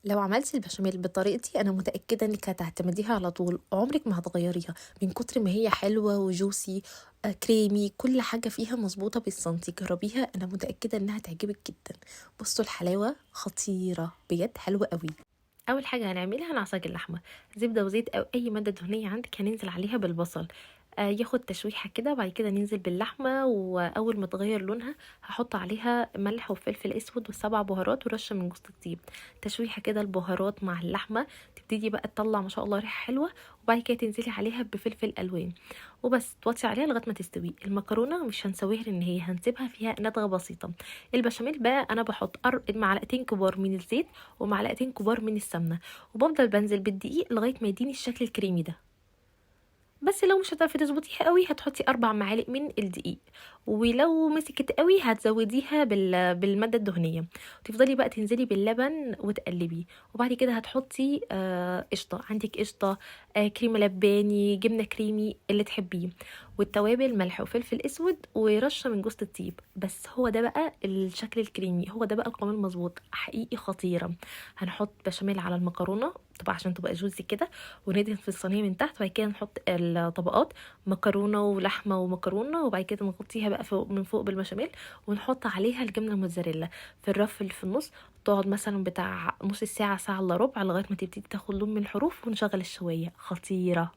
لو عملتِ البشاميل بطريقتي أنا متأكدة إنِّك هتعتمديها على طول، عمرِك ما هتغيّريها، من كتر ما هي حلوة وjuicy creamy كل حاجة فيها مضبوطة بالسنتي، جرّبيها أنا متأكدة إنها تعجبِك جدًا. بُصّوا الحلاوة خطيرة، بجد حلوة أوي. أول حاجة هنعملها هنعصج اللحمة، زبدة وزيت أو أي مادة دهنية عندِك هننزل عليها بالبصل، ياخد تشويحة كده وبعد كده ننزل باللحمة، وأول ما تغيّر لونها هاحط عليها ملح وفلفل أسود و7 بهارات ورشة من جوز الطيب، تشويحة كده البهارات مع اللحمة تبتدي بقى تطلّع ما شاء الله ريحة حلوة، وبعد كده تنزلي عليها بفلفل ألوان، وبس توطّي عليها لغاية ما تستوي. المكرونة مش هنسويها لإن هي هنسيبها فيها ندغة بسيطة. البشاميل بقى أنا باحط معلقتين كبار من الزيت ومعلقتين كبار من السمنة، وبافضل بانزل بالدقيق لغاية ما يديني الشكل الكريمي ده. بس لو مش هتعرفي تضبطيها أوي هتحطي 4 معالق من الدقيق، ولو مسكت أوي هتزوديها بالمادة الدهنية، وتفضلي بقى تنزلي باللبن وتقلبي، وبعد كده هتحطي قشطة، عندك قشطة، كريمة لباني، جبنة كريمي اللي تحبيه، والتوابل ملح وفلفل أسود ورشة من جوز الطيب. بس هو ده بقى الشكل الكريمي، هو ده بقى القوام المضبوط، حقيقي خطيرة. هنحط بشاميل على المكرونة طبعا عشان تبقى جوزي كده، وندهن في الصينية من تحت، وبعد كده نحط الطبقات مكرونة ولحمة ومكرونة، وبعد كده نغطيها بقى من فوق بالبشاميل، ونحط عليها الجبنة الموتزاريلا في الرف اللي في النص. تقعد مثلا بتاع نص ساعة ساعة الا ربع لغاية ما تبتدي تاخد لون من الحروف، ونشغل الشواية. خطيرة.